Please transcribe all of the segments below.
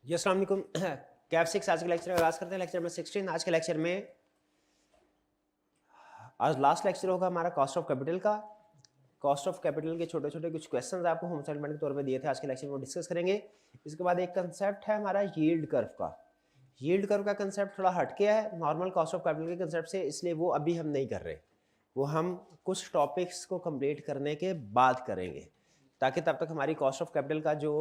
जी अस्सलाम वालेकुम। कैप 6 आज के लेक्चर का आगाज़ करते हैं। Lecture number 16। आज के लेक्चर में आज लास्ट लेक्चर होगा हमारा कॉस्ट ऑफ कैपिटल का। कॉस्ट ऑफ कैपिटल के छोटे छोटे कुछ क्वेश्चंस आपको होम असाइनमेंट के तौर पे दिए थे, आज के लेक्चर में वो डिस्कस करेंगे। इसके बाद एक कंसेप्ट है हमारा यील्ड कर्व का। यील्ड कर्व का कंसेप्ट थोड़ा हटके है नॉर्मल कॉस्ट ऑफ कैपिटल के कंसेप्ट से, इसलिए वो अभी हम नहीं कर रहे। वो हम कुछ टॉपिक्स को कंप्लीट करने के बाद करेंगे, ताकि तब तक हमारी कॉस्ट ऑफ कैपिटल का जो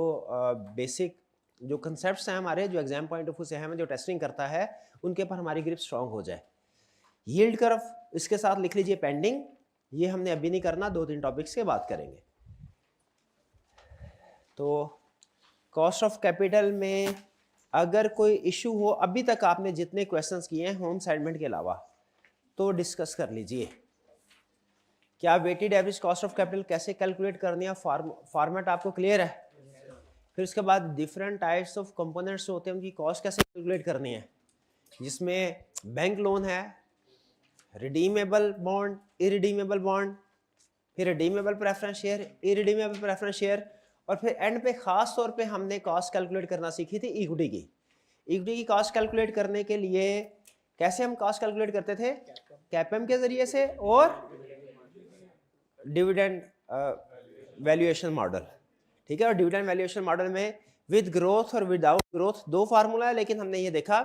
बेसिक जो कंसेप्ट्स हैं हमारे, जो एग्जाम पॉइंट ऑफ व्यू से हमें जो टेस्टिंग करता है, उनके पर हमारी ग्रिप स्ट्रांग हो जाए। यील्ड कर्व इसके साथ लिख लीजिए पेंडिंग। ये हमने अभी नहीं करना, 2-3 टॉपिक्स के बाद करेंगे। तो कॉस्ट ऑफ कैपिटल में अगर कोई इशू हो, अभी तक आपने जितने क्वेश्चंस किए हैं होम असाइनमेंट के अलावा, तो डिस्कस कर लीजिए। क्या weighted average cost of capital कैसे कैलकुलेट करनी है, फॉर्मेट आपको क्लियर है? फिर उसके बाद डिफरेंट टाइप्स ऑफ कंपोनेंट्स होते हैं, उनकी कॉस्ट कैसे कैलकुलेट करनी है, जिसमें बैंक लोन है, रिडीमेबल बॉन्ड, इरिडीमेबल बॉन्ड, फिर redeemable preference share, irredeemable preference share, और फिर एंड पे खास तौर पे हमने कॉस्ट कैलकुलेट करना सीखी थी इक्विटी की। इक्विटी की कॉस्ट कैलकुलेट करने के लिए कैसे हम कॉस्ट कैलकुलेट करते थे? कैपएम के जरिए से और डिविडेंड वैल्यूएशन मॉडल। ठीक है, और डिविडेंड वैल्यूएशन मॉडल में विद ग्रोथ और विदाउट ग्रोथ दो फार्मूला है, लेकिन हमने ये देखा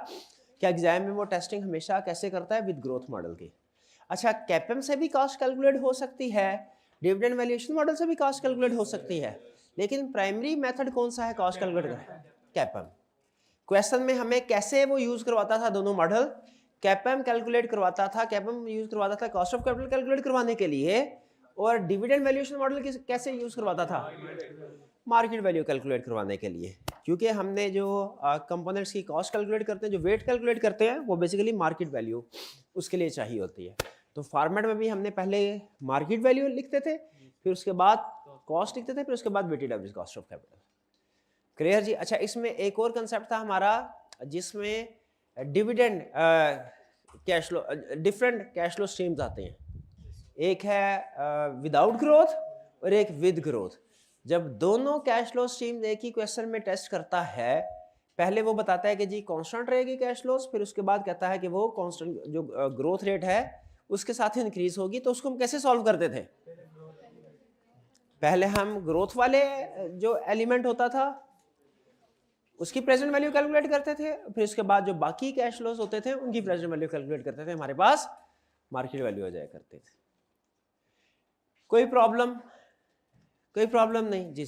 कि एग्जाम में वो टेस्टिंग हमेशा कैसे करता है, विद ग्रोथ मॉडल की। अच्छा, कैपएम से भी कॉस्ट कैलकुलेट हो सकती है, डिविडेंड वैल्यूएशन मॉडल से भी कॉस्ट कैलकुलेट हो सकती है, लेकिन प्राइमरी मेथड कौन सा है कॉस्ट कैलकुलेट का? कैपएम। क्वेश्चन में हमें कैसे वो यूज करवाता था दोनों मॉडल? कैपएम कैलकुलेट करवाता था, कैपएम यूज करवाता था कॉस्ट ऑफ कैपिटल कैलकुलेट करवाने के लिए, और डिविडेंड वैल्यूएशन मॉडल कैसे यूज करवाता था? मार्केट वैल्यू कैलकुलेट करवाने के लिए। क्योंकि हमने जो कंपोनेंट्स की कॉस्ट कैलकुलेट करते हैं, जो वेट कैलकुलेट करते हैं, वो बेसिकली मार्केट वैल्यू उसके लिए चाहिए होती है। तो फॉर्मेट में भी हमने पहले मार्केट वैल्यू लिखते थे, फिर उसके बाद कॉस्ट लिखते थे, फिर उसके बाद weighted average cost of capital. Clear ji? अच्छा, इसमें एक और कंसेप्ट था हमारा, जिसमें dividend cash flow, different cash flow streams आते हैं। एक है विदाउट ग्रोथ और एक विद ग्रोथ। जब दोनों कैश फ्लो स्ट्रीम एक ही क्वेश्चन में टेस्ट करता है, पहले वो बताता है कि जी कांस्टेंट रहेगी कैश फ्लोस, फिर उसके बाद कहता है कि वो कांस्टेंट जो ग्रोथ रेट है उसके साथ ही इंक्रीज होगी। तो उसको हम कैसे सॉल्व करते थे? पहले हम ग्रोथ वाले जो एलिमेंट होता था उसकी प्रेजेंट वैल्यू कैलकुलेट करते थे, फिर उसके बाद जो बाकी कैश फ्लोस होते थे उनकी प्रेजेंट वैल्यू कैलकुलेट करते थे, हमारे पास मार्केट वैल्यू आ जाया करते थे। कोई प्रॉब्लम? कोई प्रॉब्लम नहीं जी।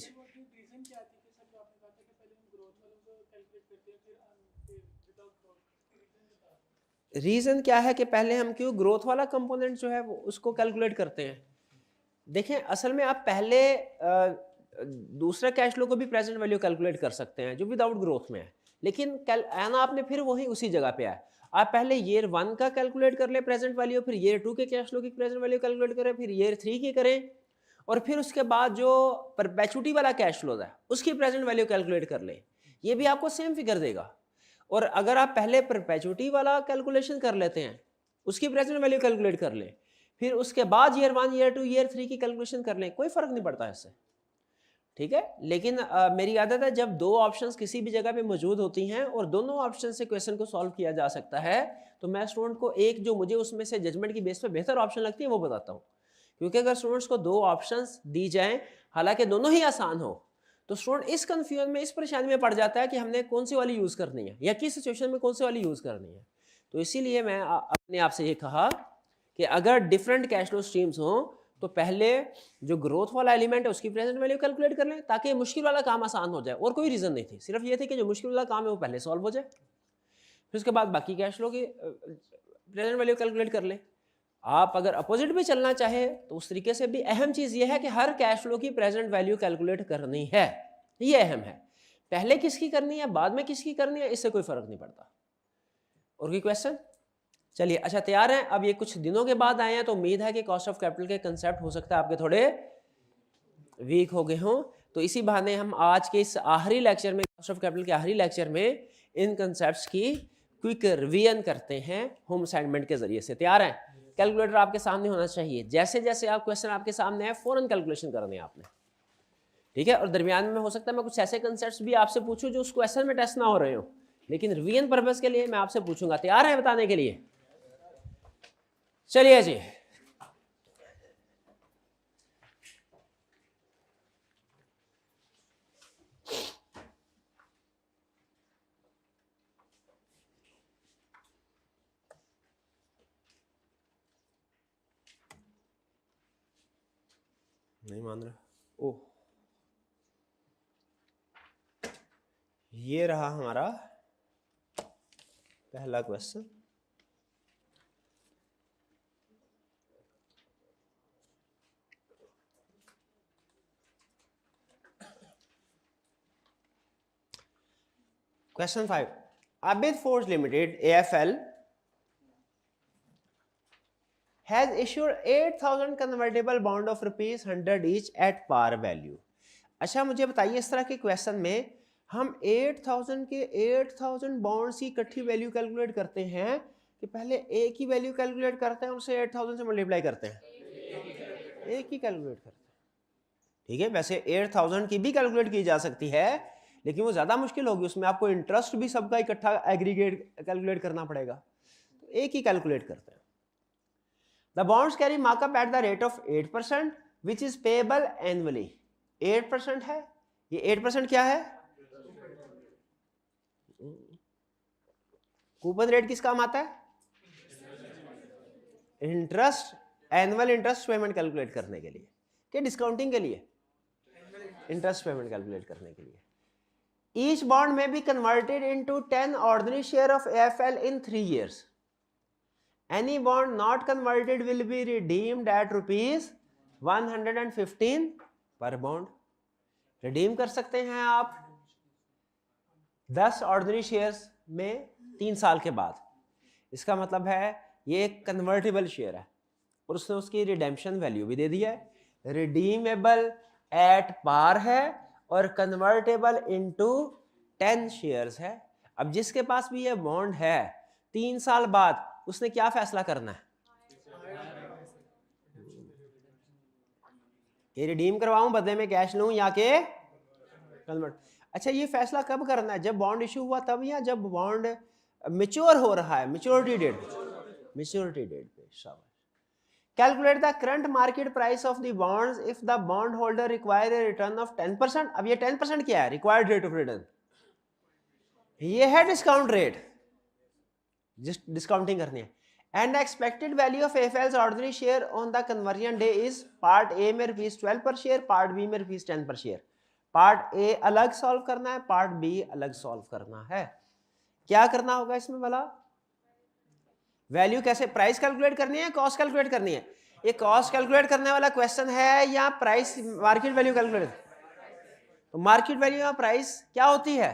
रीजन क्या है कि पहले हम क्यों ग्रोथ वाला कंपोनेंट जो है वो उसको कैलकुलेट करते हैं? देखें, असल में आप पहले दूसरा कैश फ्लो को भी प्रेजेंट वैल्यू कैलकुलेट कर सकते हैं जो विदाउट ग्रोथ में है, लेकिन आना आपने फिर वही उसी जगह पे है। आप पहले ईयर 1 का कैलकुलेट कर ले प्रेजेंट वैल्यू, फिर ईयर 2 के कैश फ्लो की प्रेजेंट वैल्यू कैलकुलेट करें, फिर ईयर 3 की करें, और फिर उसके बाद जो परपेचुटी वाला कैश फ्लो है उसकी प्रेजेंट वैल्यू कैलकुलेट कर ले। ये भी आपको सेम फिगर देगा। और अगर आप पहले परपेचुटी वाला कैलकुलेशन कर लेते हैं, उसकी प्रेजेंट वैल्यू कैलकुलेट कर लें, फिर उसके बाद ईयर 1, ईयर 2, ईयर 3 की कैलकुलेशन कर लें, कोई फर्क नहीं पड़ता इससे। ठीक है, लेकिन मेरी आदत है जब दो ऑप्शंस किसी भी जगह पे मौजूद होती हैं और दोनों ऑप्शन से क्वेश्चन को सॉल्व किया जा सकता है, तो मैं स्टूडेंट को एक जो मुझे उसमें से जजमेंट की बेस पे बेहतर ऑप्शन लगती है वो बताता हूँ। क्योंकि अगर स्टूडेंट्स को दो ऑप्शंस दी जाएं, हालांकि दोनों ही आसान हो, तो स्टूडेंट इस कंफ्यूजन में, इस परेशानी में पड़ जाता है कि हमने कौन सी वाली यूज़ करनी है या किस सिचुएशन में कौन सी वाली यूज़ करनी है। तो इसीलिए मैं अपने आप से ये कहा कि अगर डिफरेंट कैश फ्लो स्ट्रीम्स हों तो पहले जो ग्रोथ वाला एलिमेंट है उसकी प्रेजेंट वैल्यू कैलकुलेट कर लें, ताकि मुश्किल वाला काम आसान हो जाए। और कोई रीज़न नहीं थी, सिर्फ ये थी कि जो मुश्किल वाला काम है वो पहले सॉल्व हो जाए, फिर उसके बाद बाकी कैश फ्लो की प्रेजेंट वैल्यू कैलकुलेट कर लें। आप अगर अपोजिट भी चलना चाहे तो उस तरीके से भी अहम चीज़ ये है कि हर कैश फ्लो की प्रेजेंट वैल्यू कैलकुलेट करनी है, ये अहम है। पहले किसकी करनी है बाद में किसकी करनी है इससे कोई फर्क नहीं पड़ता। और कोई क्वेश्चन? चलिए, अच्छा तैयार हैं? अब ये कुछ दिनों के बाद आए हैं तो उम्मीद है कि कॉस्ट ऑफ कैपिटल के कंसेप्ट हो सकता है आपके थोड़े वीक हो गए हों, तो इसी बहाने हम आज के इस आखिरी लेक्चर में, कॉस्ट ऑफ कैपिटल के आखिरी लेक्चर में, इन कंसेप्ट्स की क्विक रिवीजन करते हैं होम असाइनमेंट के जरिए से। तैयार हैं? कैलकुलेटर आपके सामने होना चाहिए, जैसे जैसे आप क्वेश्चन आपके सामने है फौरन कैलकुलेशन करनी है आपने। ठीक है। और दरमियान में हो सकता है मैं कुछ ऐसे कंसेप्ट्स भी आपसे पूछूं जो उस क्वेश्चन में टेस्ट ना हो रहे हो, लेकिन रिवीजन पर्पस के लिए मैं आपसे पूछूंगा। तैयार है बताने के लिए? चलिए जी, नहीं मान रहा। ओह, ये रहा हमारा पहला question. Question 5, Abid Forge Limited AFL has issued 8,000 convertible bond of rupees 100 each at par value। अच्छा मुझे बताइए, इस तरह के क्वेश्चन में हम 8,000 के 8,000 बॉन्ड्स की इकट्ठी वैल्यू कैलकुलेट करते हैं कि पहले एक ही वैल्यू कैलकुलेट करते हैं उसे 8,000 से मल्टीप्लाई करते हैं? एक ही कैलकुलेट करते हैं। ठीक है, वैसे 8,000 की भी कैलकुलेट की जा सकती है, लेकिन वो ज्यादा मुश्किल होगी, उसमें आपको इंटरेस्ट भी सबका इकट्ठा एग्रीगेट कैलकुलेट करना पड़ेगा, तो एक ही कैलकुलेट करते हैं। The bonds carry markup at the rate of 8% which is payable annually. 8% है, ये 8% क्या है? कूपन रेट किस काम आता है? Interest, annual interest payment calculate करने के लिए, कि डिस्काउंटिंग के लिए? इंटरेस्ट पेमेंट कैलकुलेट करने के लिए। ईच बॉन्ड में be converted into 10 ordinary share of AFL in 3 years। Any bond not converted will be redeemed at rupees 115 per bond। Redeem कर सकते हैं आप 10 ऑर्डिनरी शेयर्स में 3 साल के बाद। इसका मतलब है ये एक कन्वर्टेबल शेयर है और उसने उसकी रिडेम्पशन वैल्यू भी दे दी है, रिडीमेबल एट पार है और कन्वर्टेबल इनटू 10 शेयर्स है। अब जिसके पास भी ये बॉन्ड है 3 साल बाद उसने क्या फैसला करना है? ये रिडीम करवाऊं बदले में कैश लूं या के कन्वर्ट? अच्छा, ये फैसला कब करना है? जब बॉन्ड इशू हुआ तब, या जब बॉन्ड मैच्योर हो रहा है? मैच्योरिटी डेट, मैच्योरिटी डेट पे। शाबाश। Calculate the current market price of the bonds if the bond holder require a return of 10%। अब ये 10% क्या है? Required rate of return. ये है डिस्काउंट रेट, जिस डिस्काउंटिंग करनी है। And expected value of AFL's ordinary share on the conversion day is, part A में ₹12 पर शेयर, पार्ट बी में ₹10 पर शेयर। पार्ट ए अलग सॉल्व करना है, पार्ट बी अलग सॉल्व करना है। क्या करना होगा इसमें भला? वैल्यू कैसे? प्राइस कैलकुलेट करनी है, कॉस्ट कैलकुलेट करनी है? ये कॉस्ट कैलकुलेट करने वाला क्वेश्चन है या प्राइस मार्केट वैल्यू कैलकुलेट? तो मार्केट वैल्यू या प्राइस क्या होती है?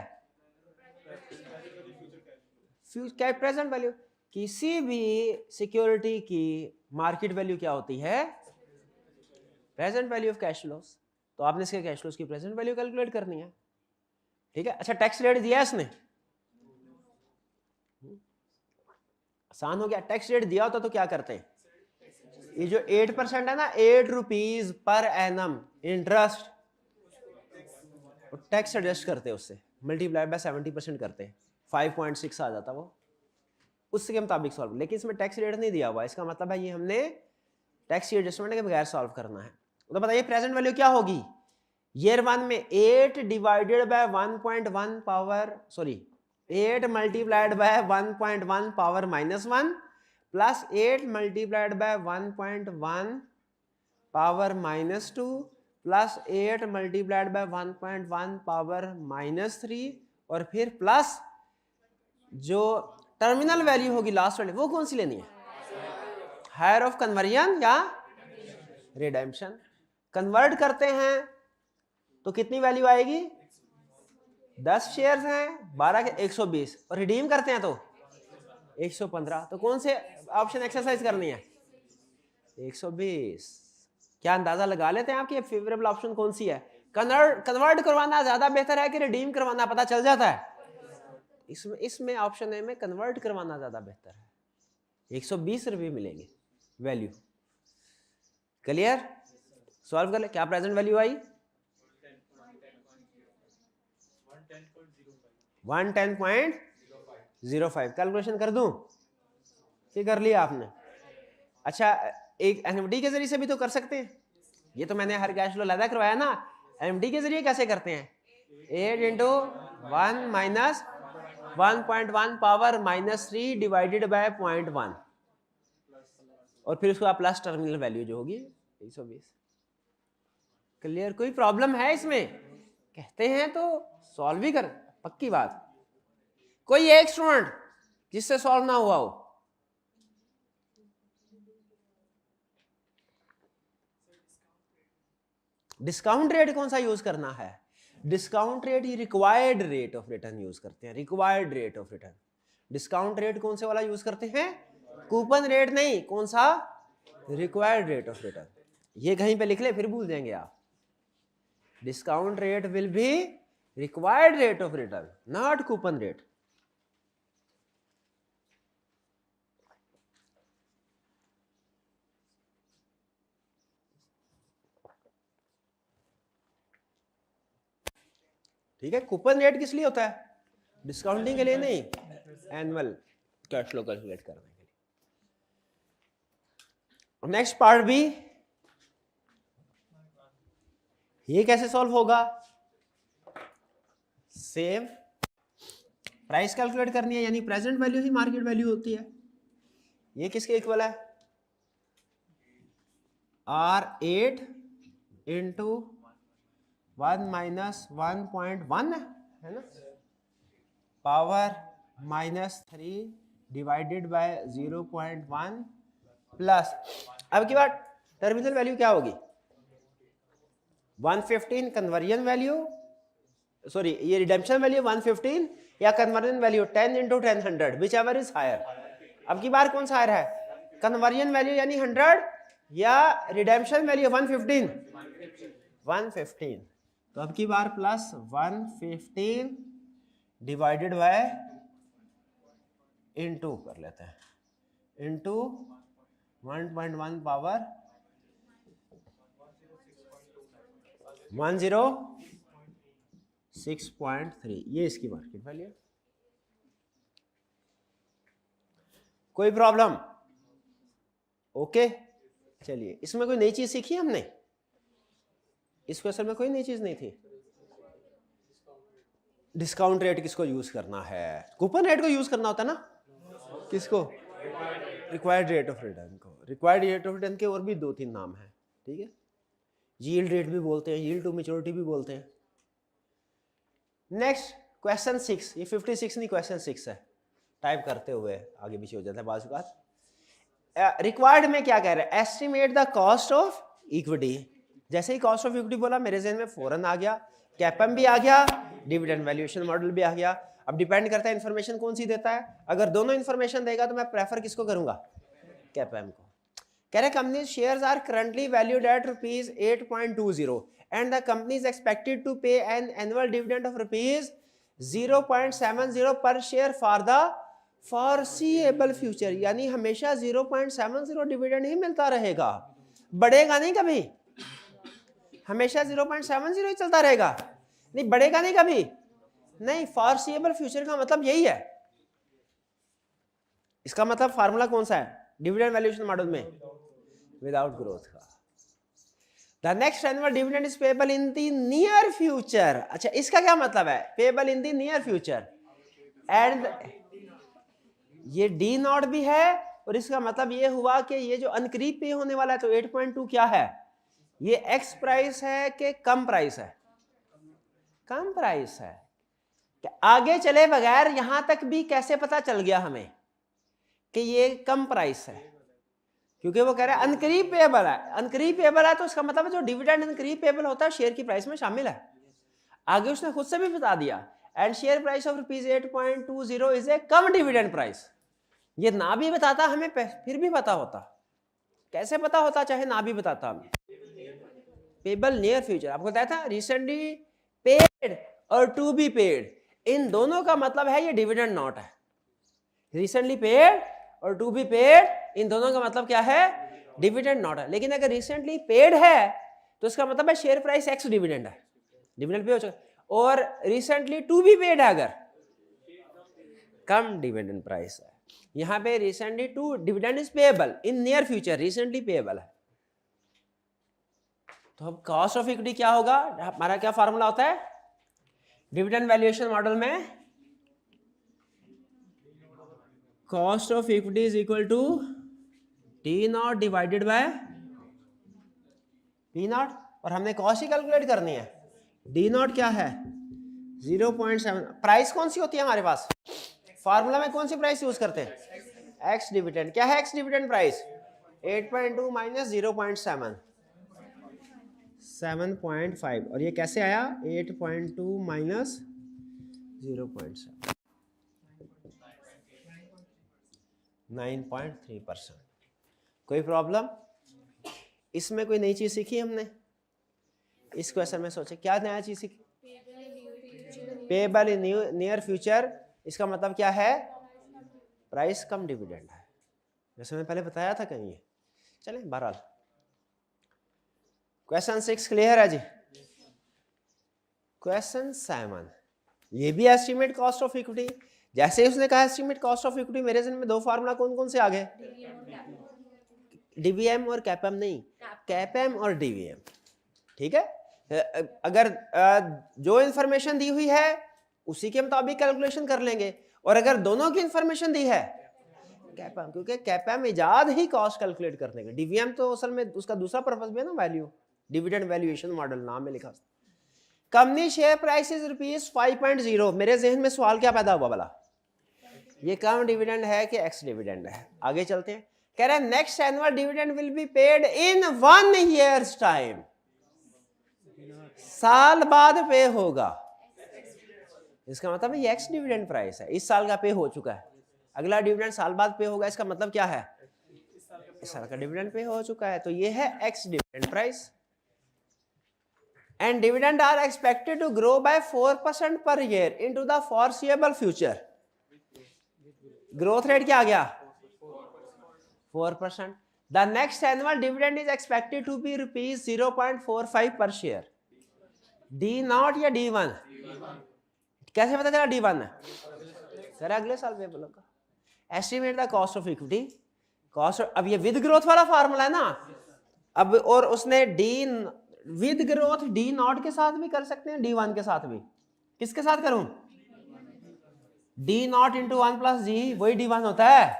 क्या प्रेजेंट वैल्यू? किसी भी सिक्योरिटी की मार्केट वैल्यू क्या होती है? Present value of cash flows. तो आपने इसके कैश फ्लोस की प्रेजेंट वैल्यू कैलकुलेट करनी है। ठीक है। अच्छा, टैक्स रेट दिया है इसने, आसान हो गया। टैक्स रेट दिया होता तो क्या करते हैं? ये जो 8% है ना, 8 rupees per annum interest, tax adjust करते हैं, उससे मल्टीप्लाई बाय 70% करते हैं, 5.6 आ जाता वो, उसके मुताबिक सॉल्व। लेकिन इसमें टैक्स रेट नहीं दिया हुआ, इसका मतलब है ये हमने टैक्स एडजस्टमेंट के बगैर सॉल्व करना है। तो बताइए प्रेजेंट वैल्यू क्या होगी? ईयर 1 में 8 divided by 1.1 power, sorry 8 multiplied by 1.1 power -1 plus 8 multiplied by 1.1 power -2 plus 8 multiplied by 1.1 power -3 और फिर प्लस जो टर्मिनल वैल्यू होगी लास्ट वाली, वो कौन सी लेनी है? हायर ऑफ कन्वर्जन या रिडेम्पशन। कन्वर्ट करते हैं तो कितनी वैल्यू आएगी? 10 शेयर्स हैं 12 के 120, और रिडीम करते हैं तो 115। तो कौन से ऑप्शन एक्सरसाइज करनी है? 120। क्या अंदाजा लगा लेते हैं आपकी फेवरेबल ऑप्शन कौन सी है? कन्वर्ट करवाना ज्यादा बेहतर है कि रिडीम करवाना? पता चल जाता है इसमें ऑप्शन ए में कन्वर्ट करवाना ज्यादा बेहतर है। 120 रुपये मिलेंगे वैल्यू। क्लियर? सॉल्व कर ले। क्या प्रेजेंट वैल्यू आई? 110.05 कैलकुलेशन कर दूं कि कर लिया आपने? अच्छा, एक एनएमडी के जरिए से भी तो कर सकते हैं, ये तो मैंने हर कैश फ्लो अलग करवाया ना। एनएमडी के जरिए कैसे करते हैं? 8 into 1 minus 1.1 power -3 divided by 0.1 और फिर उसको प्लस टर्मिनल वैल्यू जो होगी 120। क्लियर? कोई प्रॉब्लम है इसमें? कहते हैं तो सॉल्व ही कर, पक्की बात। कोई एक स्टूडेंट जिससे सॉल्व ना हुआ हो? डिस्काउंट रेट कौन सा यूज करना है? Discount rate he required rate of return use करते हैं, required rate of return. Discount rate कौन से वाला यूज करते हैं? कूपन रेट नहीं, कौन सा? Required rate of return. ये कहीं पे लिख ले, फिर भूल जाएंगे आप। Discount rate will be required rate of return, not coupon rate. ठीक है? कूपन रेट किस लिए होता है? डिस्काउंटिंग के लिए नहीं, एनुअल कैश फ्लो कैलकुलेट करने के लिए। नेक्स्ट पार्ट भी, ये कैसे सॉल्व होगा? सेम प्राइस कैलकुलेट करनी है, यानी प्रेजेंट वैल्यू ही मार्केट वैल्यू होती है। ये किसके इक्वल है? R8 इंटू 1 माइनस 1.1 है ना, पावर -3 डिवाइडेड बाय 0.1 प्लस, अब की बात टर्मिनल वैल्यू क्या होगी? 115 कन्वर्जन वैल्यू, सॉरी ये रिडेम्पशन वैल्यू 115 या conversion value 10 into 10 100 whichever is higher. अब की बार कौन सा हायर है? कन्वर्जन वैल्यू यानी 100 या रिडेम्पशन वैल्यू 115? तो अब की बार प्लस 115 डिवाइडेड बाय इनटू कर लेते हैं, इनटू 1.1 पावर 106.3, ये इसकी मार्केट वैल्यू। कोई प्रॉब्लम? ओके, चलिए इसमें कोई नई चीज सीखी हमने? इस क्वेश्चन में कोई नई चीज नहीं थी। डिस्काउंट रेट किसको यूज करना है? कूपन रेट को यूज करना होता है ना। किसको? रिक्वायर्ड रेट ऑफ रिटर्न को। रिक्वायर्ड रेट ऑफ रिटर्न के और भी 2-3 नाम है, ठीक है? यील्ड रेट भी बोलते हैं, यील्ड टू मैच्योरिटी भी बोलते हैं। नेक्स्ट क्वेश्चन 6, ये 56 नहीं क्वेश्चन 6 है, टाइप करते हुए आगे पीछे हो जाता है बाजू बात। रिक्वायर्ड में क्या कह रहे हैं? Estimate the cost of equity. जैसे ही कॉस्ट ऑफ इक्विटी बोला मेरे ज़हन में फौरन आ गया, कैपम भी आ गया, डिविडेंड वैल्यूएशन मॉडल भी आ गया। अब डिपेंड करता है इन्फॉर्मेशन कौन सी देता है। अगर दोनों इन्फॉर्मेशन देगा तो मैं प्रेफर किसको करूंगा? कैपम को। कह रहे company shares are currently valued at ₹8.20 and the company is expected to pay an annual dividend of ₹0.70 per share for the foreseeable future। यानी हमेशा 0.70 डिविडेंड ही मिलता रहेगा, बढ़ेगा नहीं कभी, हमेशा 0.70 ही चलता रहेगा, नहीं बढ़ेगा नहीं कभी नहीं। foreseeable future का मतलब यही है। इसका मतलब फार्मूला कौन सा है डिविडेंड वैल्यूएशन मॉडल में? विदाउट ग्रोथ का। The next annual dividend is payable in the near future। अच्छा, इसका क्या मतलब है? Payable in the near future and ये D नॉट भी है, और इसका मतलब ये हुआ कि ये जो अनकरीब पे होने वाला है तो 8.2 क्या है? ये X प्राइस है कि कम प्राइस है? कम प्राइस है। आगे चले बगैर यहां तक भी कैसे पता चल गया हमें कि ये कम प्राइस है? क्योंकि वो कह रहा है अनकरीब पेएबल है। अनकरीब पेएबल है तो इसका मतलब है जो डिविडेंड अनकरीब पेएबल होता है शेयर की प्राइस में शामिल है। आगे उसने खुद से भी बता दिया, and share price of ₹8.20 is a come dividend price. ये ना भी बताता हमें फिर भी पता होता। कैसे पता होता चाहे ना भी बताता हमें? Payable near future. आपको बताया था रिसेंटली पेड और टू बी पेड, इन दोनों का मतलब है ये डिविडेंड नॉट है। रिसेंटली पेड और टू बी पेड, इन दोनों का मतलब क्या है? डिविडेंड नॉट है। लेकिन अगर रिसेंटली पेड है तो इसका मतलब है शेयर प्राइस एक्स डिविडेंड है, डिविडेंड पे हो चुका। और रिसेंटली टू बी पेड है अगर, कम डिविडेंड प्राइस है। यहाँ पे recently to dividend is payable in near future, recently payable है। तो अब कॉस्ट ऑफ इक्विटी क्या होगा, हमारा क्या फार्मूला होता है डिविडेंड वैल्यूएशन मॉडल में, cost of equity is equal to T not divided by P not, और हमने कॉस्ट ही कैलकुलेट करनी है। डी नॉट क्या है 0.7, प्राइस कौन सी होती है हमारे पास, फार्मूला में कौन सी प्राइस यूज करते हैं, एक्स डिविडेंड। क्या है एक्स डिविडेंड प्राइस 8.2 माइनस 0.7, 7.5, और ये कैसे आया 8.2 माइनस 0.7, 9.3%। कोई प्रॉब्लम, इसमें कोई नई चीज सीखी हमने, इस क्वेश्चन में सोचे क्या नया चीज सीखी, पेएबल इन नियर फ्यूचर, इसका मतलब क्या है प्राइस कम डिविडेंड है, जैसे मैंने पहले बताया था कहीं। चलें बहरहाल क्वेश्चन 6 क्लियर है जी। क्वेश्चन 7, ये भी एस्टिमेट कॉस्ट ऑफ इक्विटी। जैसे उसने कहा एस्टिमेट कॉस्ट ऑफ इक्विटी, मेरे जहन में दो फार्मूला कौन कौन से आ गए, डीवीएम और कैपएम, नहीं कैपएम और डीवीएम। ठीक है, अगर जो इंफॉर्मेशन दी हुई है उसी के मुताबिक कैलकुलेशन कर लेंगे, और अगर दोनों की इंफॉर्मेशन दी है कैपएम, क्योंकि कैपएम इजाद ही कॉस्ट कैलकुलेट करने का, डीवीएम तो असल में उसका दूसरा पर्पस भी है ना, वैल्यू डिविडेंड वैल्यूएशन मॉडल नाम में लिखा। कंपनी शेयर प्राइस इज ₹5.0, मेरे जहन में सवाल क्या पैदा हुआ भला, ये कम डिविडेंड है कि एक्स डिविडेंड है। आगे चलते हैं, कह रहे हैं next annual dividend will be paid in 1 years time, साल बाद पे होगा। इसका मतलब ये एक्स डिविडेंड प्राइस है, इस साल का पे हो चुका है, अगला डिविडेंड साल बाद पे होगा, इसका मतलब क्या है इस साल का डिविडेंड पे हो चुका है, तो ये है ex dividend price. And dividend are expected to grow by 4% per year into the foreseeable future. Growth rate क्या आ गया 4%। The next annual dividend is expected to be ₹0.45 per share. D not या D1, कैसे पता चला D1 है, sir अगले साल पे बोलूंगा। Estimate the cost of equity, cost, अब ये विद ग्रोथ वाला फार्मूला है ना, अब और उसने D with growth D not के साथ भी कर सकते हैं, D1 के साथ भी। किसके साथ करूं, डी नॉट इंटू 1 प्लस जी, वही D1 होता है।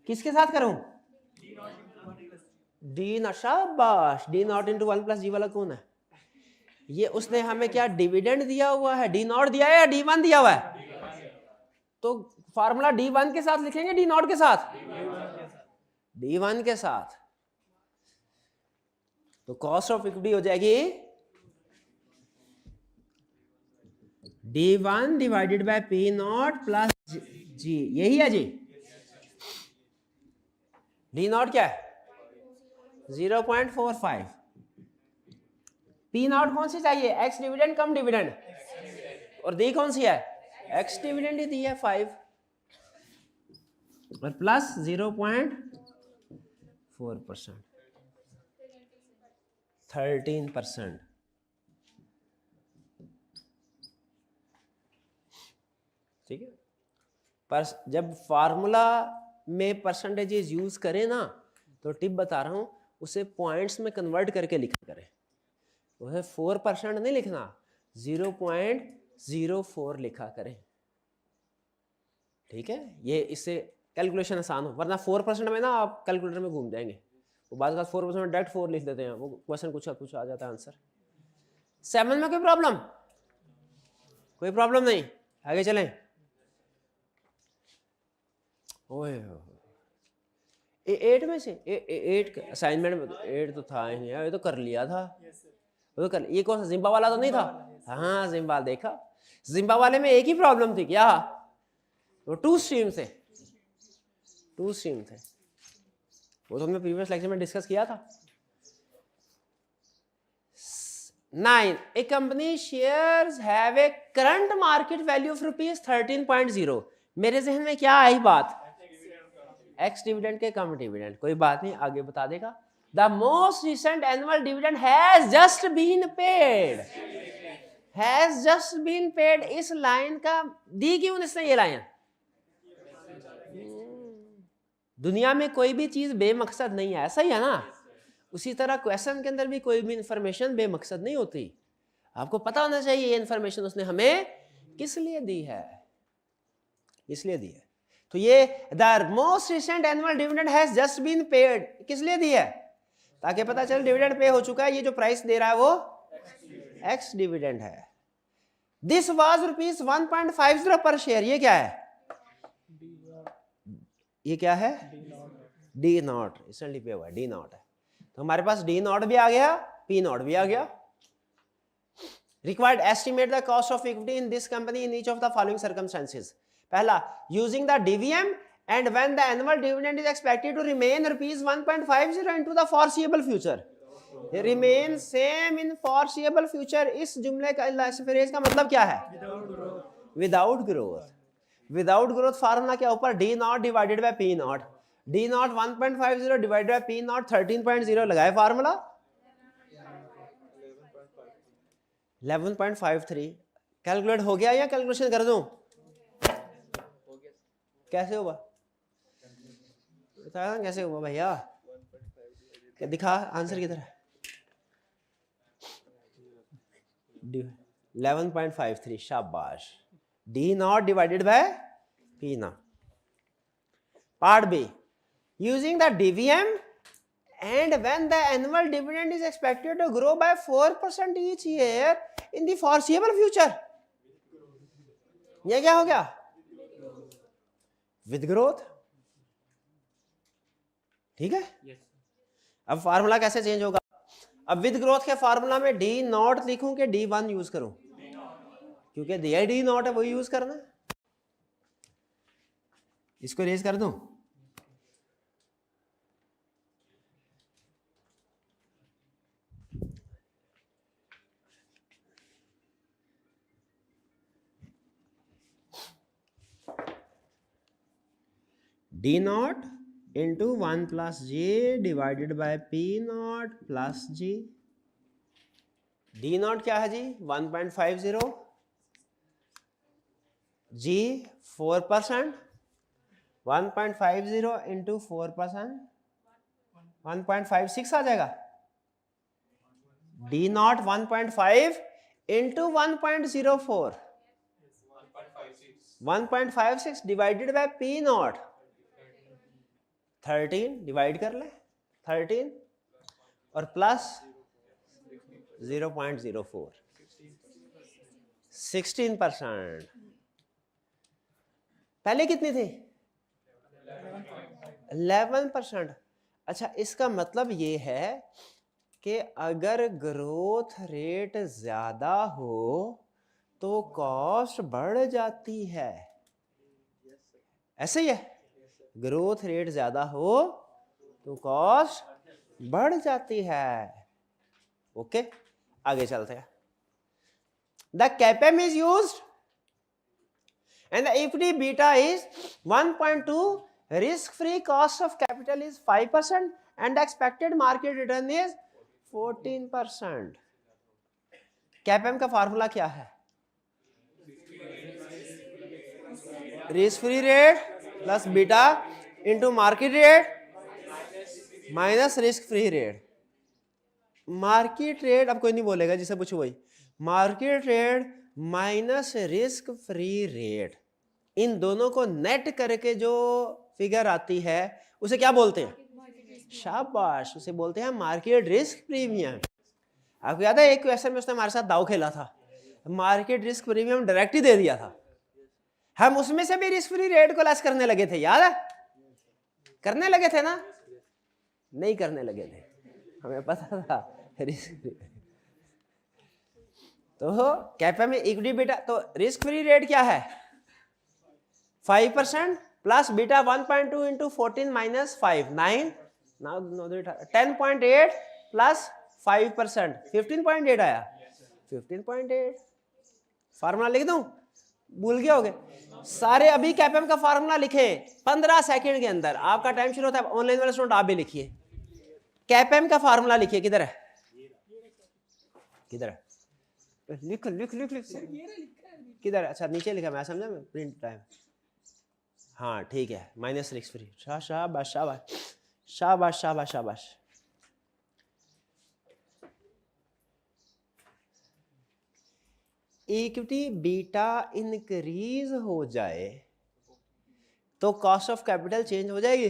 किसके साथ करूं, डी नॉट, शाबाश, डी नॉट इंटू 1 प्लस जी वाला कौन है, ये उसने हमें क्या डिविडेंड दिया हुआ है, डी नॉट दिया है या D1 दिया हुआ है, तो फार्मूला D1 के साथ लिखेंगे डी नॉट के साथ, D1 के साथ, तो कॉस्ट ऑफ इक्विटी हो जाएगी D1 divided by P not plus g, यही है जी। डी नॉट क्या है 0.45, पी नॉट कौन सी चाहिए, एक्स डिविडेंड कम डिविडेंड, और दी कौन सी है एक्स डिविडेंड ही दी है 5, और प्लस 0.4%, 13%। ठीक है, पर जब फार्मूला में परसेंटेजेस यूज करें ना, तो टिप बता रहा हूं, उसे पॉइंट्स में कन्वर्ट करके लिखा करें, उसे 4% नहीं लिखना, 0.04 लिखा करें। ठीक है, ये इससे कैलकुलेशन आसान हो, वरना 4% में ना आप कैलकुलेटर में घूम जाएंगे, वो बाद का 4% में डायरेक्ट 4 लिख देते हैं, वो क्वेश्चन कुछ आ जाता है आंसर। 7 में कोई प्रॉब्लम, कोई प्रॉब्लम नहीं, आगे चलें। ओए 8 में से 8 असाइनमेंट में 8 तो था ही, ये तो कर लिया था, वो तो कर, ये कौन सा जिम्बा वाला तो नहीं था, हाँ जिम्बा देखा, जिम्बा वाले में एक ही प्रॉब्लम थी क्या, वो 2 स्ट्रीम थे, 2 स्ट्रीम थे, वो तो हमने प्रीवियस लेक्चर में डिस्कस किया था। 9, A company shares have a current market value of ₹13.0, मेरे जहन में क्या आई बात, एक्स डिविडेंड के कम डिविडेंड, कोई बात नहीं, आगे बता देगा। The most recent annual dividend has just been paid, has just been paid, इस लाइन का दी क्यों इसने ये लाइन, दुनिया में कोई भी चीज बेमकसद नहीं है, ऐसा ही है ना। उसी तरह क्वेश्चन के अंदर भी कोई भी इंफॉर्मेशन बेमकसद नहीं होती। आपको पता होना चाहिए ये इंफॉर्मेशन उसने हमें किस लिए दी है, इसलिए दी है। तो ये the most recent annual dividend has just been paid, किस लिए दी है? ताकि पता चले डिविडेंड पे हो चुका है, ये जो प्राइस दे रहा है वो एक्स डिविडेंड है। दिस वाज रुपीज 1.50 पर शेयर, ये क्या है? ये क्या है? डी नॉट, रिसेंटली पे हुआ है, डी नॉट है। तो हमारे पास डी नॉट भी आ गया, पी नॉट भी आ गया। Required estimate the cost of equity in this company in each of the following circumstances. पहला, using the DVM and when the annual dividend is expected to remain rupees 1.50 into the foreseeable future. Remain same in foreseeable future, इस जुमले का phrase का मतलब क्या है? Without growth. Without growth formula क्या ऊपर? D not divided bye P not. D not 1.50 divided by P not 13.0 लगाए फार्मूला 11.53। कैलकुलेट हो गया या कैलकुलेशन कर दूं? कैसे हुआ बताया ना, कैसे हुआ भैया? क्या दिखा आंसर किधर है? 11.53, शाबाश। D not divided by P not. Part B, using the DVM and when the annual dividend is expected to grow by 4% each year in the foreseeable future. ये क्या हो गया? With growth, ठीक है। अब फार्मूला कैसे चेंज होगा? अब विद ग्रोथ के फार्मूला में डी नॉट लिखूं कि डी वन यूज करूं? क्योंकि दिया डी नॉट है, वही यूज करना है। इसको रेज कर दूं? D not into 1 plus J divided by P not plus G. D not क्या है जी? 1.50, जी 4%, 1.50 इंटू 4% 1.56 आ जाएगा। D not 1.5 into 1.04 1.56 divided by P not 13, divide कर ले 13 और प्लस 0.04 16%। पहले कितनी थी? 11%। अच्छा, इसका मतलब ये है कि अगर ग्रोथ रेट ज्यादा हो तो कॉस्ट बढ़ जाती है, ऐसे ही है। ग्रोथ रेट ज्यादा हो तो कॉस्ट बढ़ जाती है। ओके, आगे चलते हैं। The CAPM is used and the equity beta is 1.2, risk free cost of capital is 5% and the expected market return is 14%. CAPM का फार्मूला क्या है? Risk free rate plus beta into market rate minus risk free rate. Market rate अब कोई नहीं बोलेगा, जिसे पूछो वही। Market rate minus risk free rate, इन दोनों को नेट करके जो फिगर आती है उसे क्या बोलते हैं? शाबाश, उसे बोलते हैं मार्केट रिस्क प्रीमियम। आपको याद है एक क्वेश्चन में उसने हमारे साथ दाव खेला था, मार्केट रिस्क प्रीमियम डायरेक्ट ही दे दिया था। हम उसमें से भी रिस्क फ्री रेट को लेस करने लगे थे, याद है? करने लगे थे ना? नहीं करने लगे थे, हमें पता था रिस्क। तो कैफे में इक्विटी बीटा, तो रिस्क फ्री रेट क्या है? 5% plus beta 1.2 into 14 minus 5 9 10.8 plus 5% 15.8 आया। 15.8 फार्मूला लिख दूं? भूल गए होगे सारे। अभी कैपेम का फार्मूला लिखे 15 सेकंड के अंदर, आपका टाइम शुरू होता है। ऑनलाइन वाले स्टूडेंट आप भी लिखिए, कैपेम का फार्मूला लिखिए। किधर है? किधर है? लिख लिख लिख लिख किधर है? अच्छा नीचे लिखा, मैं समझा, मैं प्रिंट टाइम। हाँ ठीक है, माइनस रिस्क फ्री। शाबाश शाबाश शाबाश शाबाश शाबाश। इक्विटी बीटा इंक्रीज हो जाए तो कॉस्ट ऑफ कैपिटल चेंज हो जाएगी।